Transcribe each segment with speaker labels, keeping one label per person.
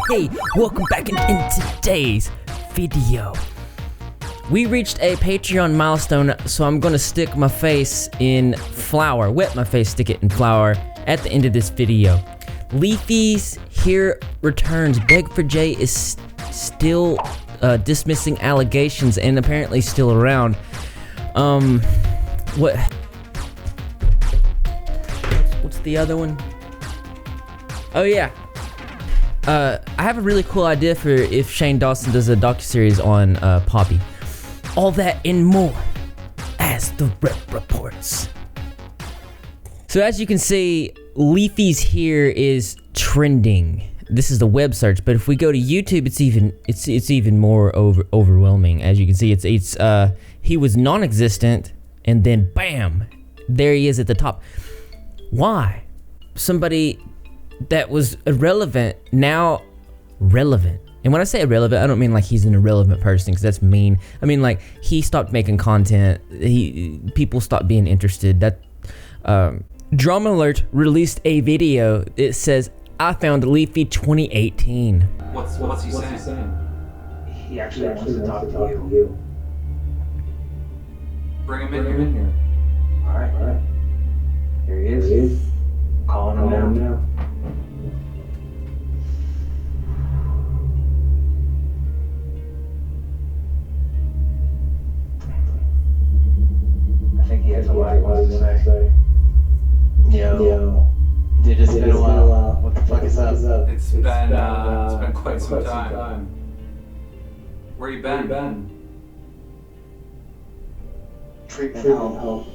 Speaker 1: Hey, welcome back in today's video. We reached a Patreon milestone, so I'm gonna stick my face in flour, wet my face, stick it in flour at the end of this video. Leafyishere returns. BegForJay is still dismissing allegations and apparently still around. What's the other one? Oh yeah. I have a really cool idea for if Shane Dawson does a docuseries on Poppy. All that and more as the rep reports. So as you can see, Leafyishere is trending. This is the web search, but if we go to YouTube, it's even more overwhelming. As you can see, he was non-existent, and then bam, there he is at the top. Why? Somebody that was irrelevant, now relevant. And when I say irrelevant, I don't mean like he's an irrelevant person, because that's mean. I mean like he stopped making content. People stopped being interested. That dramaalert released a video. It says, "I found Leafy 2018."
Speaker 2: What's he saying?
Speaker 3: He actually wants to talk to you.
Speaker 2: Bring him in here.
Speaker 3: All right. Here he is. Calling him now. I think he has a lot he wants to say.
Speaker 4: Yo. Dude, it's been a while. What the fuck is up?
Speaker 2: It's been quite some time. Where you been?
Speaker 4: Treatment home.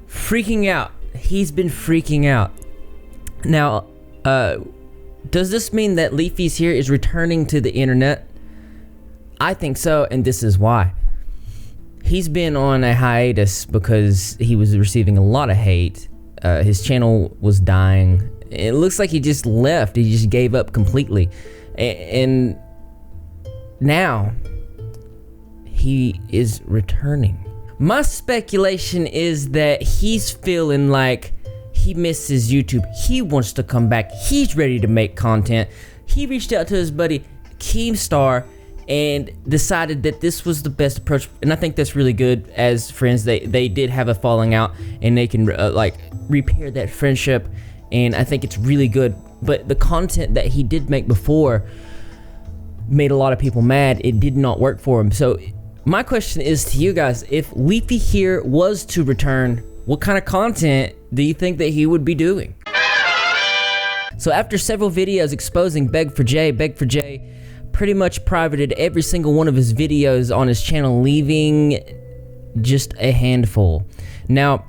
Speaker 1: Freaking out. He's been freaking out. Now, does this mean that Leafyishere is returning to the internet? I think so, and this is why. He's been on a hiatus because he was receiving a lot of hate. His channel was dying. It looks like he just left. He just gave up completely. And now he is returning. My speculation is that he's feeling like he misses YouTube. He wants to come back. He's ready to make content. He reached out to his buddy Keemstar and decided that this was the best approach, and I think that's really good. As friends, they did have a falling out, and they can like repair that friendship, and I think it's really good. But the content that he did make before made a lot of people mad. It did not work for him. So my question is to you guys: if Leafyishere was to return, what kind of content do you think that he would be doing? So after several videos exposing BegForJay pretty much privated every single one of his videos on his channel, leaving just a handful. Now,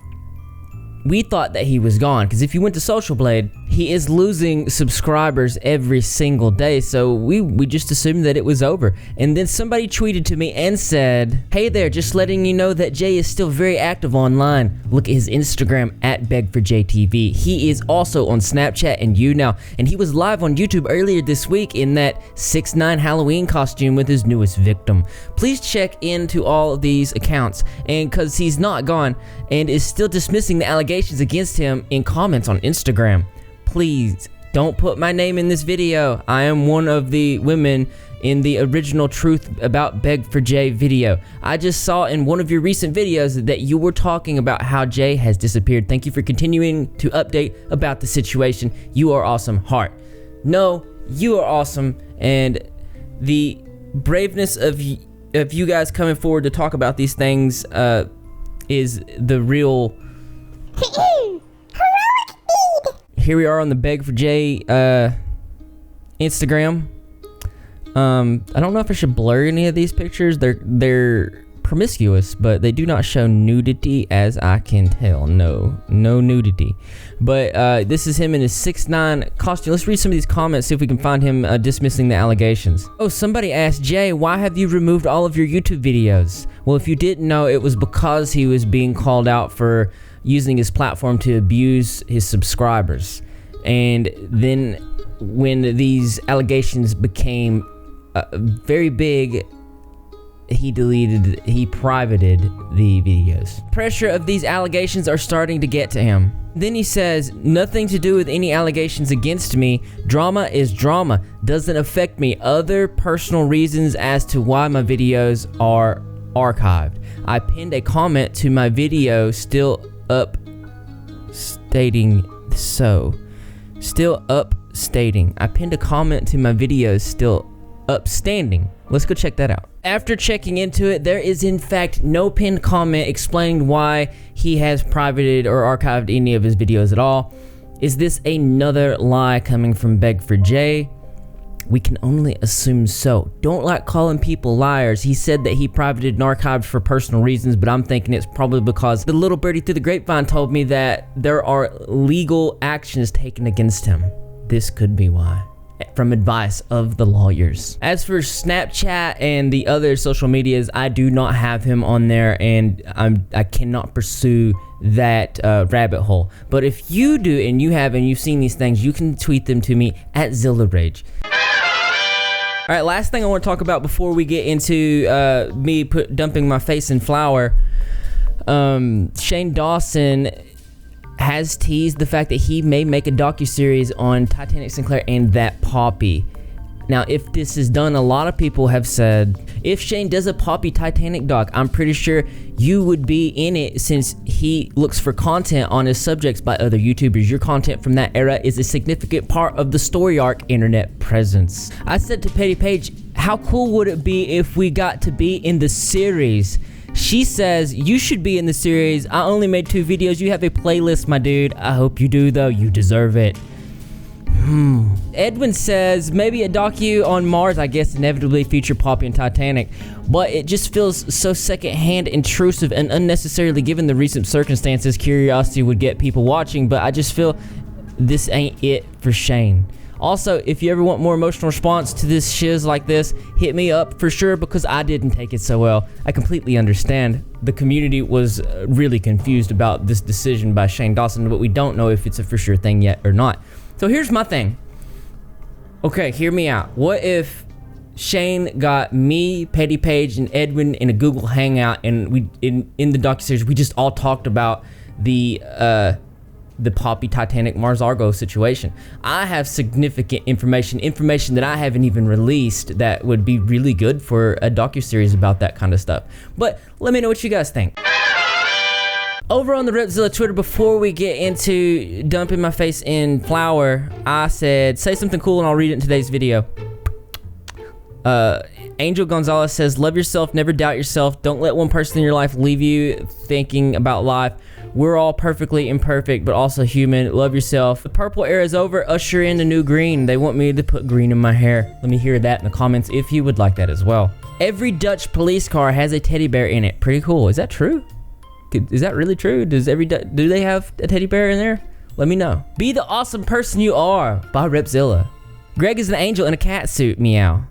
Speaker 1: we thought that he was gone, because if you went to Social Blade, he is losing subscribers every single day, so we just assumed that it was over. And then somebody tweeted to me and said, "Hey there, just letting you know that Jay is still very active online. Look at his Instagram at BegForJayTV. He is also on Snapchat and YouNow, and he was live on YouTube earlier this week in that 6ix9ine Halloween costume with his newest victim. Please check into all of these accounts." And because he's not gone and is still dismissing the allegations against him in comments on Instagram, please don't put my name in this video. I am one of the women in the original Truth About BegForJay video. I just saw in one of your recent videos that you were talking about how Jay has disappeared. Thank you for continuing to update about the situation. You are awesome. Heart. No, you are awesome, and the braveness of you guys coming forward to talk about these things is the real. Here we are on the BegForJay Instagram. I don't know if I should blur any of these pictures. They're promiscuous, but they do not show nudity as I can tell. No nudity. But this is him in his 6ix9ine costume. Let's read some of these comments, see if we can find him dismissing the allegations. Oh, somebody asked, "Jay, why have you removed all of your YouTube videos?" Well, if you didn't know, it was because he was being called out for using his platform to abuse his subscribers. And then when these allegations became very big, he privated the videos. Pressure of these allegations are starting to get to him. Then he says, nothing to do with any allegations against me. Drama is drama. Doesn't affect me. Other personal reasons as to why my videos are archived. I pinned a comment to my video still up stating so. Still up stating. I pinned a comment to my videos still upstanding. Let's go check that out. After checking into it, there is in fact no pinned comment explaining why he has privated or archived any of his videos at all. Is this another lie coming from BegForJay? We can only assume so. Don't like calling people liars. He said that he privated and archived for personal reasons, but I'm thinking it's probably because the little birdie through the grapevine told me that there are legal actions taken against him. This could be why. From advice of the lawyers. As for Snapchat and the other social medias, I do not have him on there, and I cannot pursue that rabbit hole. But if you do and you have and you've seen these things, you can tweet them to me at ZillaRage. All right, last thing I want to talk about before we get into me dumping my face in flour. Shane Dawson has teased the fact that he may make a docuseries on Titanic Sinclair and that Poppy. Now, if this is done, a lot of people have said, if Shane does a Poppy Titanic doc, I'm pretty sure you would be in it since he looks for content on his subjects by other YouTubers. Your content from that era is a significant part of the story arc internet presence. I said to Petty Page, how cool would it be if we got to be in the series? She says, you should be in the series. I only made 2 videos. You have a playlist, my dude. I hope you do, though. You deserve it. Edwin says, maybe a docu on Mars, I guess, inevitably feature Poppy and Titanic. But it just feels so secondhand, intrusive, and unnecessarily given the recent circumstances. Curiosity would get people watching, but I just feel this ain't it for Shane. Also, if you ever want more emotional response to this shiz like this, hit me up for sure, because I didn't take it so well. I completely understand. The community was really confused about this decision by Shane Dawson, but we don't know if it's a for sure thing yet or not. So here's my thing. Okay, hear me out. What if Shane got me, Petty Page, and Edwin in a Google Hangout, and we in the docuseries we just all talked about the Poppy Titanic Mars Argo situation. I have significant information that I haven't even released that would be really good for a docuseries about that kind of stuff. But let me know what you guys think. Over on the Repzilla Twitter, before we get into dumping my face in flour, I said, say something cool and I'll read it in today's video. Angel Gonzalez says, love yourself, never doubt yourself. Don't let one person in your life leave you thinking about life. We're all perfectly imperfect, but also human. Love yourself. The purple era is over. Usher in the new green. They want me to put green in my hair. Let me hear that in the comments if you would like that as well. Every Dutch police car has a teddy bear in it. Pretty cool. Is that true? Is that really true? Do they have a teddy bear in there? Let me know. Be the awesome person you are by Repzilla. Greg is an angel in a cat suit. Meow.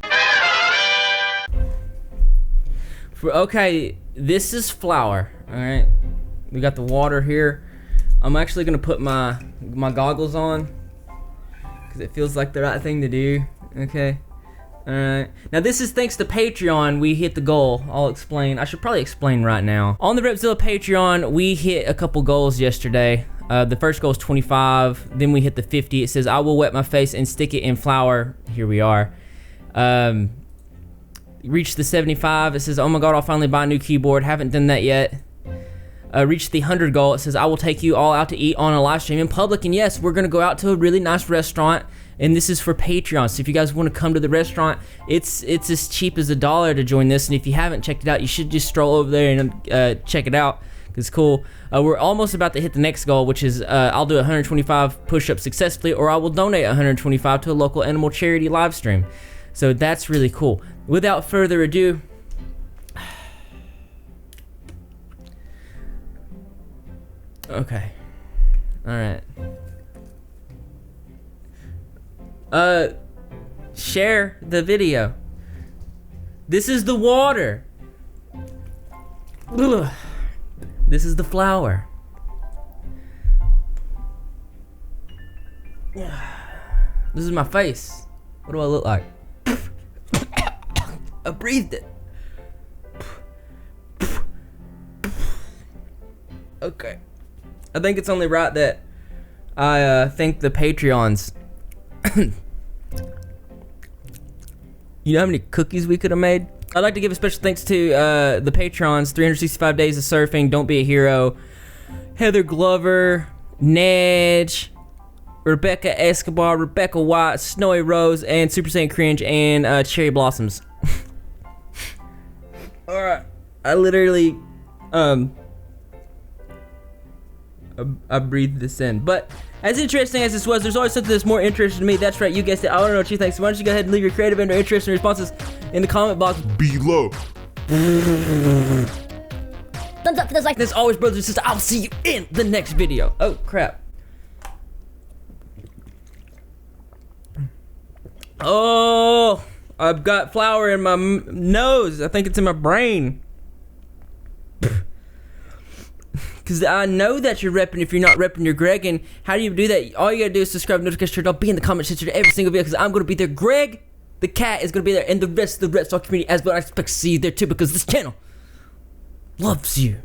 Speaker 1: Okay, this is flour. All right. We got the water here. I'm actually gonna put my goggles on because it feels like the right thing to do. Okay. All right. Now this is thanks to Patreon. We hit the goal. I'll explain. I should probably explain right now. On the Repzilla Patreon, we hit a couple goals yesterday. The first goal is 25. Then we hit the 50. It says, I will wet my face and stick it in flour. Here we are. Reached the 75. It says, oh my God, I'll finally buy a new keyboard. Haven't done that yet. Reached the 100 goal. It says, I will take you all out to eat on a live stream in public. And yes, we're going to go out to a really nice restaurant. And this is for Patreon. So if you guys want to come to the restaurant, it's as cheap as $1 to join this. And if you haven't checked it out, you should just stroll over there and check it out. It's cool. We're almost about to hit the next goal, which is I'll do 125 push-ups successfully, or I will donate 125 to a local animal charity live stream. So that's really cool. Without further ado, okay. All right. Share the video. This is the water. Ugh. This is the flour. This is my face. What do I look like? I breathed it. Okay. I think it's only right that I thank the Patreons. You know how many cookies we could have made? I'd like to give a special thanks to the Patrons, 365 Days of Surfing, Don't Be a Hero, Heather Glover, Nedge, Rebecca Escobar, Rebecca White, Snowy Rose, and Super Saiyan Cringe, and Cherry Blossoms. Alright, I literally, I breathed this in. But as interesting as this was, there's always something that's more interesting to me. That's right, you guessed it. I want to know what you think. So why don't you go ahead and leave your creative and interesting responses in the comment box
Speaker 5: below.
Speaker 1: Thumbs up for those like this. Always, brothers and sisters. I'll see you in the next video. Oh crap. Oh, I've got flour in my nose. I think it's in my brain. Because I know that you're repping. If you're not repping, you're Greg. And how do you do that? All you gotta do is subscribe, notification, I'll be in the comment section to every single video because I'm gonna be there. Greg, the cat, is gonna be there, and the rest of the Repzilla community as well. I expect to see you there too because this channel loves you.